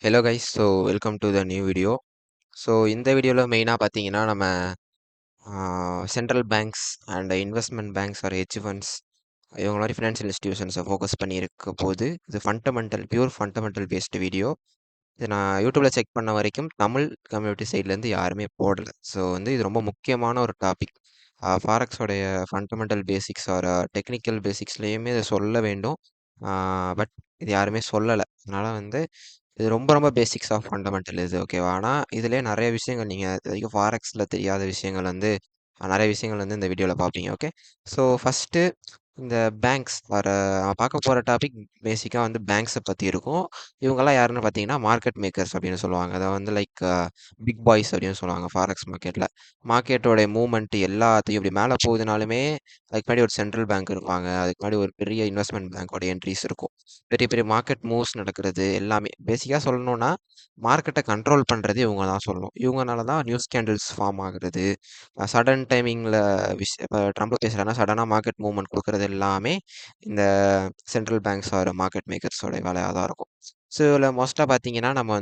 Hello guys. So welcome to the new video. So இந்த வீடியோவில் மெயினாக பார்த்தீங்கன்னா நம்ம central banks and investment banks R hedge funds இவங்க மாதிரி ஃபினான்ஷியல் இன்ஸ்டிடியூஷன்ஸை ஃபோக்கஸ் பண்ணியிருக்க போது இது பியூர் ஃபண்டமெண்டல் பேஸ்டு வீடியோ. இது நான் யூடியூப்பில் செக் பண்ண வரைக்கும் தமிழ் கம்யூனிட்டி சைட்லேருந்து யாருமே போடலை. ஸோ இது ரொம்ப முக்கியமான ஒரு டாபிக். ஃபாரக்ஸோடைய ஃபண்டமெண்டல் பேசிக்ஸ் ஆர் டெக்னிக்கல் பேசிக்ஸ்லேயுமே இதை சொல்ல வேண்டும். பட் இது யாருமே சொல்லலை. அதனால் இது ரொம்ப ரொம்ப பேசிக்ஸ் ஆஃப் ஃபண்டமெண்டல் இது, ஓகேவா? ஆனால் இதுலேயே நிறைய விஷயங்கள் நீங்கள் இது வரைக்கும் ஃபாரெக்ஸில் தெரியாத விஷயங்கள் நிறைய விஷயங்கள் இந்த வீடியோவில் பார்ப்பீங்க. ஓகே, ஸோ ஃபஸ்ட்டு இந்த பேங்க்ஸ் பார்க்க போகிற டாபிக் பேசிக்காக பேங்க்ஸை பற்றி இருக்கும். இவங்கெல்லாம் யாருன்னு பார்த்தீங்கன்னா மார்க்கெட் மேக்கர்ஸ் அப்படின்னு சொல்லுவாங்க. அதை லைக் பிக் பாய்ஸ் அப்படின்னு சொல்லுவாங்க ஃபாரெக்ஸ் மார்க்கெட்டில். மார்க்கெட்டோடைய மூவ்மெண்ட் எல்லாத்தையும் இப்படி மேலே போகுதுனாலுமே அதுக்கு முன்னாடி ஒரு சென்ட்ரல் பேங்க் இருப்பாங்க. அதுக்கு முன்னாடி ஒரு பெரிய இன்வெஸ்ட்மெண்ட் பேங்க்கோட என்ட்ரிஸ் இருக்கும். பெரிய பெரிய மார்க்கெட் மூவ்ஸ் நடக்கிறது எல்லாமே பேசிக்காக சொல்லணும்னா மார்க்கெட்டை கண்ட்ரோல் பண்ணுறது இவங்க தான் சொல்லணும். இவங்கனால தான் நியூஸ் கேண்டில்ஸ் ஃபார்ம் ஆகுறது. சடன் டைமிங்கில் இப்போ ட்ரம்ப் பேசுகிறாங்கன்னா சடனாக மார்க்கெட் மூவ்மெண்ட் கொடுக்குறது எல்லாமே இந்த சென்ட்ரல் பேங்க்ஸ் ஆர் மார்க்கெட் மேக்கர்ஸோட வேலையாக தான் இருக்கும். ஸோ இதில் மோஸ்ட்டாக பார்த்தீங்கன்னா நம்ம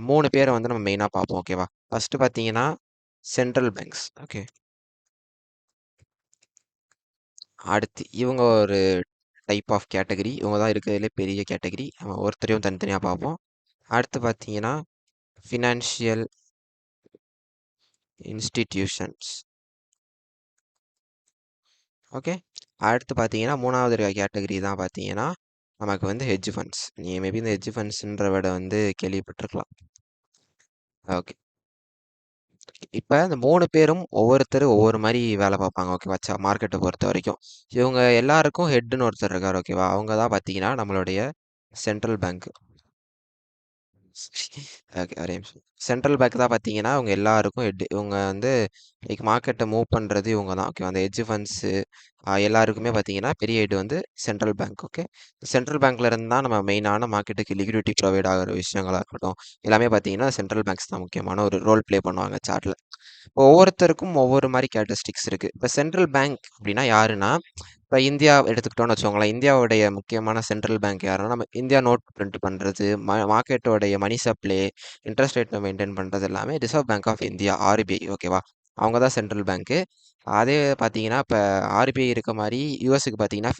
3 பேரை நம்ம மெயினாக பார்ப்போம், ஓகேவா? ஃபஸ்ட்டு பார்த்தீங்கன்னா சென்ட்ரல் பேங்க்ஸ். ஓகே, அடுத்து இவங்க ஒரு டைப் ஆஃப் கேட்டகரி. இவங்க தான் இருக்கிறதுலே பெரிய கேட்டகரி. ஒருத்தரையும் தனித்தனியாக பார்ப்போம். அடுத்து பார்த்தீங்கன்னா ஃபினான்ஷியல் இன்ஸ்டிடியூஷன்ஸ். ஓகே, அடுத்து பார்த்தீங்கன்னா மூணாவது கேட்டகரி தான் பார்த்தீங்கன்னா நமக்கு ஹெட்ஜ் ஃபண்ட்ஸ். நீங்கள் மேபி இந்த ஹெட்ஜ் ஃபண்ட்ஸுன்ற விட கேள்விப்பட்டிருக்கலாம். ஓகே, இப்போ இந்த 3 பேரும் ஒவ்வொருத்தர் ஒவ்வொரு மாதிரி வேலை பார்ப்பாங்க, ஓகேவா? மார்க்கெட்டை பொறுத்த வரைக்கும் இவங்க எல்லாருக்கும் ஹெட்னு ஒருத்தர் இருக்கார், ஓகேவா? அவங்க தான் பார்த்தீங்கன்னா நம்மளுடைய சென்ட்ரல் பேங்க். ஓகே, ஒரே நிமிஷம். சென்ட்ரல் பேங்க் தான் பார்த்தீங்கன்னா அவங்க எல்லாருக்கும் ஹெட். இவங்க லைக் மார்க்கெட்டை மூவ் பண்ணுறது இவங்க தான், ஓகே? அந்த ஹெட்ஜ் ஃபண்ட்ஸு எல்லாருக்குமே பார்த்தீங்கன்னா பெரிய head central bank. Okay, central பேங்க்ல இருந்து தான் நம்ம மெயினான மார்க்கெட்டுக்கு லிக்விடிட்டி ப்ரொவைட் ஆகிற விஷயங்களாக இருக்கட்டும் எல்லாமே பார்த்தீங்கன்னா சென்ட்ரல் பேங்க்ஸ் தான் முக்கியமான ஒரு ரோல் ப்ளே பண்ணுவாங்க சார்ட்டில். ஒவ்வொருத்தருக்கும் ஒவ்வொரு மாதிரி கேரக்டரிஸ்டிக்ஸ் இருக்குது. இப்போ சென்ட்ரல் பேங்க் அப்படின்னா யாருன்னா, இப்போ இந்தியா எடுத்துக்கிட்டோம்னு வச்சுக்கோங்களேன். இந்தியாவுடைய முக்கியமான சென்ட்ரல் பேங்க் யாருன்னா நம்ம இந்தியா நோட் பிரிண்ட் பண்ணுறது, மார்க்கெட்டோடைய மணி சப்ளை, இன்ட்ரெஸ்ட் ரேட்டை மெயின்டைன் பண்ணுறது எல்லாமே reserve bank of India, RBI, ஓகேவா? அவங்க தான் சென்ட்ரல் பேங்க்கு. அதே பார்த்தீங்கன்னா இப்போ ஆர்பிஐ இருக்க மாதிரி யூஎஸ்க்கு பார்த்தீங்கன்னா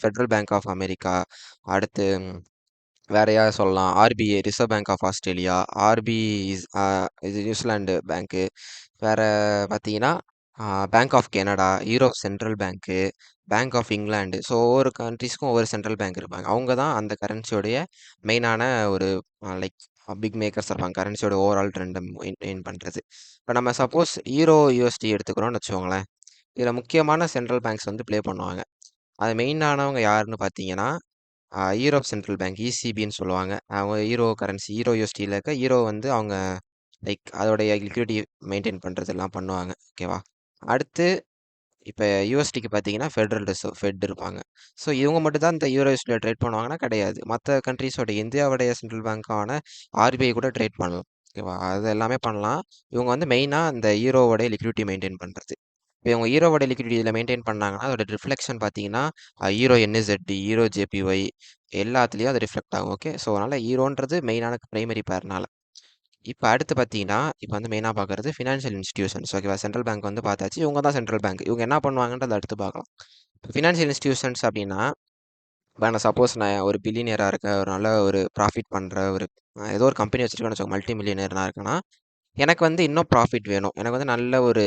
ஃபெட்ரல் பேங்க் ஆஃப் அமெரிக்கா. அடுத்து வேற யார் சொல்லலாம்? RBI, reserve bank of Australia. RB இது நியூசிலாந்து பேங்க்கு. வேற பார்த்தீங்கன்னா bank of Canada, Europe central bank, bank of England. So ஒவ்வொரு கண்ட்ரிஸ்க்கும் ஒவ்வொரு சென்ட்ரல் பேங்க் இருப்பாங்க. அவங்க தான் அந்த கரன்சியோடைய மெயினான ஒரு லைக் பிக் மேக்கர்ஸ் இருப்பாங்க. கரன்சியோட ஓவரால் ட்ரெண்டை மெயின்டைன் பண்ணுறது. இப்போ நம்ம சப்போஸ் யூரோ யூஎஸ்டி எடுத்துக்கிறோம்னு வச்சுக்கோங்களேன். இதில் முக்கியமான சென்ட்ரல் பேங்க்ஸ் ப்ளே பண்ணுவாங்க. அது மெயினானவங்க யாருன்னு பார்த்தீங்கன்னா யூரோப் சென்ட்ரல் பேங்க், இசிபின்னு சொல்லுவாங்க. அவங்க யூரோ கரன்சி, யூரோ யூஎஸ்டியில் இருக்க யூரோ அவங்க லைக் அதோடைய லிக்விடிட்டி மெயின்டைன் பண்ணுறதெல்லாம் பண்ணுவாங்க, ஓகேவா? அடுத்து இப்போ யூஎஸ்டிக்கு பார்த்தீங்கன்னா ஃபெட்ரல் ரிசர்வ், ஃபெட் இருப்பாங்க. ஸோ இவங்க மட்டும் தான் இந்த யூரோ யூஎஸ்டியில் ட்ரேட் பண்ணுவாங்கன்னா கிடையாது. மற்ற கண்ட்ரீஸோட இந்தியாவுடைய சென்ட்ரல் பேங்க்கான ஆர்பிஐ கூட ட்ரேட் பண்ணலாம், ஓகேவா? அது எல்லாமே பண்ணலாம். இவங்க மெயினாக இந்த யூரோவோடைய லிக்விடிட்டி மெயின்டைன் பண்ணுறது. இப்போ இவங்க ஈரோவோட லிக்விடிட்டி இதில் மெயின்டைன் பண்ணாங்கன்னா அதோட ரிஃப்ளெக்ஷன் பார்த்தீங்கன்னா ஈரோ என்எஸ்எட்டி, ஈரோ ஜேபிஒய் எல்லாத்துலேயும் அது ரிஃப்ளெக்ட் ஆகும், ஓகே? ஸோ அதனால் ஈரோன்றது மெயினான ப்ரைமரி பேர்னால. இப்போ அடுத்து பார்த்தீங்கன்னா இப்போ மெயினாக பார்க்குறது ஃபினான்ஷியல் இன்ஸ்டிடியூஷன்ஸ், ஓகேவா? சென்ட்ரல் பேங்க் பார்த்தாச்சு. இவங்க தான் சென்ட்ரல் பேங்க். இவங்க என்ன பண்ணுவாங்கன்றதை அடுத்து பார்க்கலாம். ஃபினான்ஷியல் இன்ஸ்டிடியூஷன்ஸ் அப்படின்னா இப்போ நான் ஒரு பில்லியனியராக இருக்கேன், ஒரு நல்ல ஒரு ப்ராஃபிட் பண்ணுற ஒரு ஏதோ ஒரு கம்பெனி வச்சுருக்கேன்னு வச்சுக்கோங்க, மல்டி மில்லியனியர் நான் இருக்கேன்னா எனக்கு இன்னும் ப்ராஃபிட் வேணும். எனக்கு நல்ல ஒரு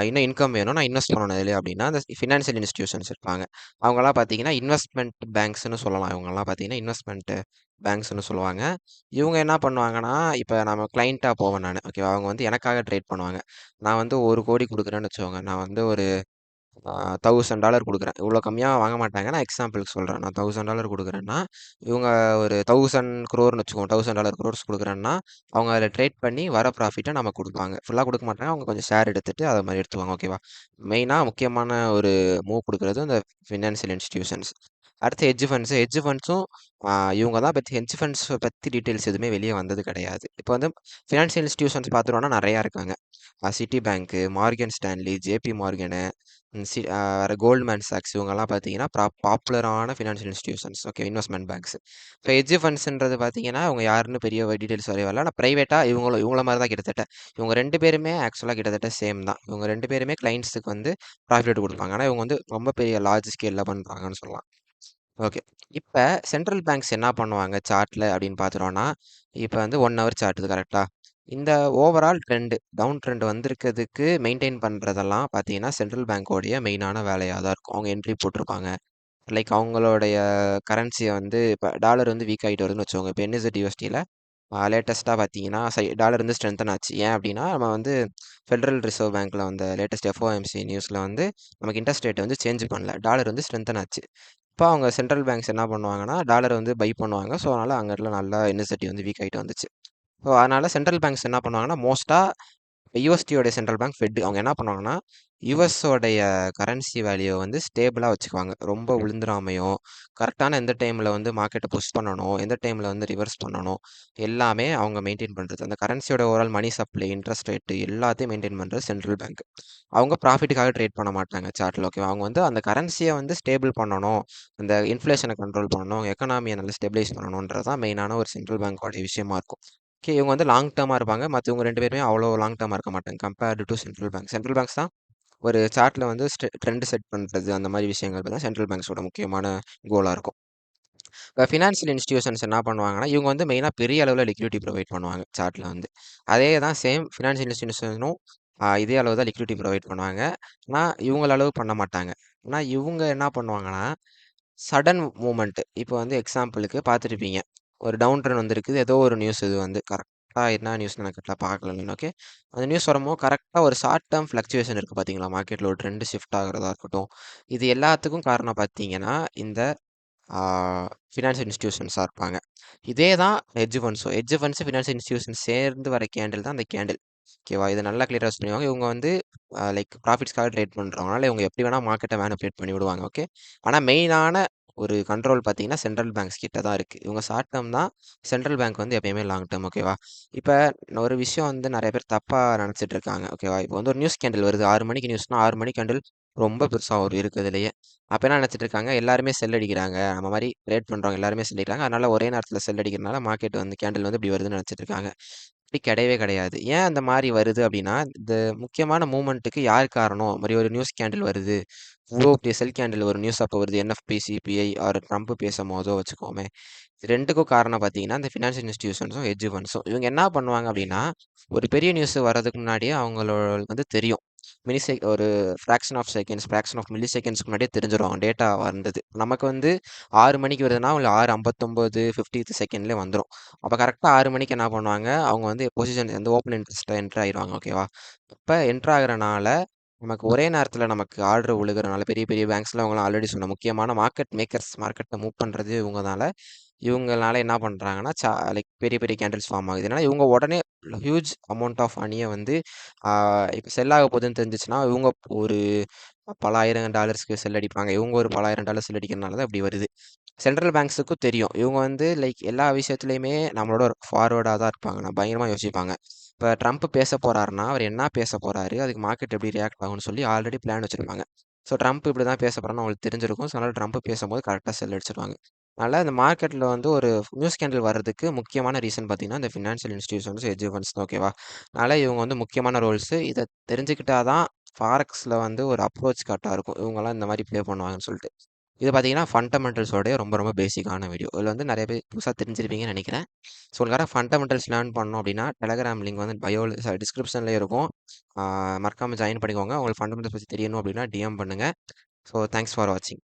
இன்னும் இன்கம் வேணும். நான் இன்வெஸ்ட் பண்ணணும் இதில அப்படின்னா, அந்த ஃபினான்ஷியல் இன்ஸ்டிடியூஷன்ஸ் இருப்பாங்க. அவங்கலாம் பார்த்தீங்கன்னா, இன்வெஸ்ட்மெண்ட் பேங்க்ஸ்ன்னு சொல்லலாம். இவங்கலாம் பார்த்தீங்கன்னா, இன்வெஸ்ட்மெண்ட் பேங்க்ஸ்ன்னு சொல்லுவாங்க. இவங்க என்ன பண்ணுவாங்கன்னா, இப்போ நம்ம கிளையண்ட்டா போவேன் நானு. ஓகேவா? அவங்க எனக்காக ட்ரேட் பண்ணுவாங்க. நான் 1,00,00,000 குடுக்குறேன்னு வச்சுக்கோங்க. நான் ஒரு $1000 குடுக்குறேன். இவ்வளோ கம்மியா வாங்க மாட்டாங்க. நான் எக்ஸாம்பிளுக்கு சொல்றேன். நான் $1000 குடுக்குறேன்னா, இவங்க ஒரு 1000 crore வச்சுக்குவோம். $1000 crores குடுக்குறேன்னா, அவங்க அதில ட்ரேட் பண்ணி வர ப்ராஃபிட்ட நமக்கு குடுப்பாங்க. ஃபுல்லா குடுக்க மாட்டாங்க. அவங்க கொஞ்சம் ஷேர் எடுத்துட்டு அது மாரி எடுத்துக்குவாங்க, ஓகேவா? மெயினா முக்கியமான ஒரு மூவ் குடுக்குறது இந்த ஃபினான்ஷியல் இன்ஸ்டிடியூஷன்ஸ். அடுத்து ஹெட்ஜ் ஃபண்ட்ஸ். ஹெட்ஜ் ஃபண்ட்ஸும் இவங்க தான். பட் ஹெட்ஜ் ஃபண்ட்ஸ் பத்தி டீட்டெயில்ஸ் எதுவுமே வெளிய வந்தது கிடையாது. இப்போ வந்து ஃபினான்ஷியல் இன்ஸ்டிடியூஷன்ஸ் பார்த்துட்டோம்னா நெறையா இருக்காங்க. சிட்டி பேங்க்கு, மார்கன் ஸ்டான்லி, ஜேபி மார்கனு, வேற கோல்ட்மேன் சாக்ஸ் இவங்கலாம் பார்த்தீங்கன்னா, பாப்புலரான financial institutions. Okay, investment banks. இப்போ ஹெட்ஜ் ஃபண்ட்ஸ்ன்றது பார்த்தீங்கன்னா, அவங்க யாருன்னு பெரிய டீட்டெயில்ஸ் வரவே வரல. ஆனா பிரைவேட்டா இவங்கள மாரி தான் கிட்டத்தட்ட. இவங்க 2 பேருமே ஆக்சுவலா கிட்டத்தட்ட சேம் தான். இவங்க 2 பேருமே கிளையண்ட்ஸுக்கு வந்து ப்ராஃபிட் குடுப்பாங்க. ஆனா இவங்க வந்து ரொம்ப பெரிய லார்ஜ் ஸ்கேல்ல பண்றாங்கன்னு சொல்லலாம். ஓகே. இப்ப சென்ட்ரல் பேங்க்ஸ் என்ன பண்ணுவாங்க சார்ட்ல அப்படின்னு பார்த்துட்டோம்னா, இப்ப வந்து 1 ஹவர் சார்ட் இது கரெக்ட்டா? இந்த ஓவரால் ட்ரெண்ட், டவுன் ட்ரெண்ட் வந்திருக்கிறதுக்கு மெயின்டெயின் பண்றதெல்லாம் பார்த்தீங்கன்னா, சென்ட்ரல் பேங்கோடைய மெயினான வேலையா தான் இருக்கும். அவங்க என்ட்ரி போட்டிருப்பாங்க. லைக் அவங்களுடைய கரன்சிய வந்து இப்ப டாலர் வந்து வீக் ஆயிட்டு வருதுன்னு வச்சுக்கோங்க. இப்ப NZUSDல லேட்டஸ்ட்டா பார்த்தீங்கன்னா, டாலர் வந்து ஸ்ட்ரென்தன் ஆச்சு. ஏன் அப்படின்னா, நம்ம வந்து ஃபெடரல் ரிசர்வ் பேங்க்ல வந்த லேட்டஸ்ட் FOMC நியூஸ்ல வந்து நமக்கு இன்ட்ரெஸ்ட் ரேட் வந்து சேஞ்ச் பண்ணல. டாலர் வந்து ஸ்ட்ரென்தன் ஆச்சு. இப்ப அவங்க சென்ட்ரல் பேங்க்ஸ் என்ன பண்ணுவாங்கன்னா, டாலர வந்து பை பண்ணுவாங்க. ஸோ, அதனால அங்கட்ல நல்லா NZD வந்து வீக் ஆயிட்டு வந்துச்சு. ஸோ, அதனால சென்ட்ரல் பேங்க்ஸ் என்ன பண்ணுவாங்கன்னா, மோஸ்ட்டா யுஎஸ்டியோட சென்ட்ரல் பேங்க் ஃபெட் அவங்க என்ன பண்ணுவாங்கன்னா, யுஎஸோடைய கரன்சி வேல்யூவ வந்து ஸ்டேபிளா வச்சுக்குவாங்க. ரொம்ப விழுந்துராமையும், கரெக்ட்டான எந்த டைம்ல வந்து மார்க்கெட்ட புஷ் பண்ணணும், எந்த டைம்ல வந்து ரிவர்ஸ் பண்ணணும், எல்லாமே அவங்க மெயின்டெயின் பண்றது. அந்த கரன்சியோட overall money supply, interest rate எல்லாத்தையும் மெயின்டெயின் பண்றது சென்ட்ரல் பேங்க். அவங்க ப்ராஃபிட்டுக்காக ட்ரேட் பண்ண மாட்டாங்க சார்ட்ல. ஓகேவா? அவங்க வந்து அந்த கரன்சிய வந்து ஸ்டேபிள் பண்ணணும், அந்த இன்ஃப்ளேஷன கண்ட்ரோல் பண்ணணும், எக்கானமிய நல்லா ஸ்டெபிலைஸ் பண்ணணும்ன்றது தான் மெயினான ஒரு சென்ட்ரல் பேங்கோட விஷயமா இருக்கும். ஓகே. இவங்க வந்து லாங் டர்மா இருப்பாங்க. மத்தவங்க 2 பேருமே அவ்வளோ லாங் டர்மா இருக்க மாட்டாங்க. Compared to central bank. Central banks தான் ஒரு சார்ட்ல வந்து ட்ரெண்ட் செட் பண்றது, அந்த மாரி விஷயங்கள் தான் சென்ட்ரல் பேங்க்ஸோட முக்கியமான கோலா இருக்கும். இப்ப ஃபினான்ஷியல் இன்ஸ்டிடியூஷன்ஸ் என்ன பண்ணுவாங்கன்னா, இவங்க வந்து மெயினா பெரிய அளவுல லிக்விடிட்டி ப்ரொவைட் பண்ணுவாங்க சார்ட்ல வந்து. அதே தான் சேம் ஃபினான்ஷியல் இன்ஸ்டிடியூஷனும் இதே அளவு தான் லிக்விடிட்டி ப்ரொவைட் பண்ணுவாங்க. ஆனா, இவங்கள அளவு பண்ண மாட்டாங்க. ஆனா, இவங்க என்ன பண்ணுவாங்கன்னா, சடன் மூவ்மெண்ட் இப்போ வந்து எக்ஸாம்பிளுக்கு பார்த்துருப்பீங்க. ஒரு டவுன் ட்ரெண்ட் வந்திருக்குது. ஏதோ ஒரு நியூஸ் இது வந்து கரெக்ட்டா என்ன நியூஸ்ன்னு எனக்கு கரெக்ட்டா பார்க்கல நான். ஓகே. அந்த நியூஸ் வரும்போது கரெக்ட்டா ஒரு ஷார்ட் டெர்ம் ஃப்ளக்சுவேஷன் இருக்கு பார்த்தீங்களா? மார்க்கெட்ல ஒரு ட்ரெண்ட் ஷிஃப்ட் ஆகுறதா இருக்கட்டும். இது எல்லாத்துக்கும் காரணம் பார்த்தீங்கன்னா, இந்த ஆ ஃபினான்ஷியல் இன்ஸ்டிடியூஷன்ஸா இருப்பாங்க. இதே தான் ஹெட்ஜ் ஃபண்ட்ஸும். ஹெட்ஜ் ஃபண்ட்ஸ், ஃபினான்ஷியல் இன்ஸ்டிடியூஷன்ஸ் சேர்ந்து வர கேண்டில் தான் அந்த கேண்டில். ஓகேவா? இத நல்லா கிளியரா சொல்லிருவாங்க. இவங்க வந்து லைக் ப்ராஃபிட்ஸ்க்காக ட்ரேட் பண்றவங்கனால இவங்க எப்படி வேணா மார்க்கெட்ட மேனிபுலேட் பண்ணி விடுவாங்க. ஓகே. ஆனா மெயினான ஒரு கண்ட்ரோல் பார்த்தீங்கன்னா, சென்ட்ரல் பேங்க்ஸ் கிட்ட தான் இருக்கு. இவங்க ஷார்ட் டெர்ம் தான். சென்ட்ரல் பேங்க் வந்து எப்பயுமே லாங் டெர்ம். ஓகேவா? இப்ப ஒரு விஷயம் வந்து நெறைய பேர் தப்பா நெனச்சுட்டு இருக்காங்க. ஓகேவா? இப்போ வந்து ஒரு நியூஸ் கேண்டில் வருது. 6 மணிக்கு நியூஸ்னா 6 மணி கேண்டில் ரொம்ப பெருசா வரும் இருக்கறதுலயே. அப்ப என்ன நெனச்சுட்டு இருக்காங்க, எல்லாருமே செல் அடிக்கிறாங்க. நம்ம மாரி ட்ரேட் பண்றவங்க எல்லாருமே செல் அடிக்கிறாங்க. அதனால ஒரே நேரத்தில செல் அடிக்கிறனால மார்க்கெட் வந்து கேண்டில் வந்து இப்படி வருதுன்னு நெனச்சுட்டு இருக்காங்க. அப்படி கிடையவே கிடையாது. ஏன் அந்த மாரி வருது அப்படின்னா, இந்த முக்கியமான மூவ்மெண்ட்டுக்கு யார் காரணம்? மாரி ஒரு நியூஸ் கேண்டில் வருது. இவ்ளோ பெரிய செல் கேண்டில் ஒரு நியூஸ் அப்ப வருது. என்எஃப்பி, சிபிஐ ஆர் ட்ரம்ப் பேசும்போதோ வச்சுக்கோமே. 2க்கும் காரணம் பார்த்தீங்கன்னா, இந்த ஃபினான்ஷியல் இன்ஸ்டிடியூஷன்ஸும், ஹெட்ஜ் ஃபண்ட்ஸும். இவங்க என்ன பண்ணுவாங்க அப்படின்னா, ஒரு பெரிய நியூஸ் வர்றதுக்கு முன்னாடியே அவங்களோட வந்து தெரியும். ஒரு ஃபிராக்ஷன் ஆஃப் மில்லி செகண்ட்ஸ்க்கு முன்னாடியே தெரிஞ்சிரும் டேட்டா வந்தது. நமக்கு வந்து 6 மணிக்கு வருதுன்னா, அவங்களுக்கு 6:59 50த் செகண்ட்லயே வந்துரும். அப்ப கரெக்ட்டா 6 மணிக்கு என்ன பண்ணுவாங்க, அவங்க வந்து பொசிஷன் வந்து ஓப்பன் இன்ட்ரெஸ்ட்ல என்டர் ஆயிருவாங்க. ஓகேவா? இப்ப என்டர் ஆகுறனால, நமக்கு ஒரே நேரத்தில நமக்கு ஆர்டர் விழுகுறனால, பெரிய பெரிய பேங்க்ஸ்ல அவங்கலாம் ஆல்ரெடி சொன்ன முக்கியமான மார்க்கெட் மேக்கர்ஸ், மார்க்கெட்ட மூவ் பண்றது இவங்கனால. இவங்கனால என்ன பண்றாங்கன்னா, லைக் பெரிய பெரிய கேண்டில்ஸ் ஃபார்ம் ஆகுது. இதனால இவங்க உடனே ஹியூஜ் அமௌண்ட் ஆஃப் மணிய வந்து ஆ இப்ப செல் ஆக போகுதுன்னு தெரிஞ்சுச்சுன்னா, இவங்க ஒரு பல ஆயிரம் டாலர்ஸ்க்கு செல் அடிப்பாங்க. இவங்க ஒரு பல ஆயிரம் டாலர் செல் அடிக்கிறனால தான் இப்படி வருது. சென்ட்ரல் பேங்க்ஸுக்கும் தெரியும். இவங்க வந்து லைக் எல்லா விஷயத்துலயுமே நம்மளோட ஒரு ஃபார்வர்டா தான் இருப்பாங்க. பயங்கரமா யோசிப்பாங்க. இப்ப ட்ரம்ப் பேச போறாருன்னா, அவர் என்ன பேச போறாரு? அதுக்கு மார்க்கெட் எப்படி ரியாக்ட் ஆகும்னு சொல்லி ஆல்ரெடி பிளான் வச்சிருப்பாங்க. ஸோ ட்ரம்ப் இப்படி தான் பேச போறாருன்னு அவங்களுக்கு தெரிஞ்சிருக்கும். ஸோ அதனால ட்ரம்ப் பேசும்போது கரெக்ட்டா செல் அடிச்சுருவாங்க. அதனால இந்த மார்க்கெட்ல வந்து ஒரு நியூஸ் கேண்டில் வர்றதுக்கு முக்கியமான ரீசன் பார்த்தீங்கன்னா, இந்த ஃபினான்ஷியல் இன்ஸ்டிடியூஷன்ஸ், ஹெட்ஜ் ஃபண்ட்ஸ் தான். ஓகேவா? அதனால இவங்க வந்து முக்கியமான ரோல்ஸு. இத தெரிஞ்சுக்கிட்டா தான் ஃபாரெக்ஸ்ல வந்து ஒரு அப்ரோச் கரெக்ட்டா இருக்கும். இவங்கலாம் இந்த மாரி ப்ளே பண்ணுவாங்கன்னு சொல்லிட்டு. இது பார்த்தீங்கன்னா, ஃபண்டமெண்டல்ஸோடைய ரொம்ப ரொம்ப பேசிக்கான வீடியோ. இதுல வந்து நெறைய பேர் புதுசா தெரிஞ்சிருப்பீங்கன்னு நெனைக்கிறேன். ஸோ உங்களுக்காக ஃபண்டமெண்டல்ஸ் லேர்ன் பண்ணணும் அப்டின்னா, டெலகிராம் லிங்க் வந்து டிஸ்கிரிப்ஷன்லயே இருக்கும். மறக்காம ஜாயின் பண்ணிக்கோங்க. உங்களுக்கு ஃபண்டமெண்டல்ஸ் பத்தி தெரியணும் அப்டின்னா, டிஎம் பண்ணுங்க. ஸோ தேங்க்ஸ் ஃபார் வாட்சிங்.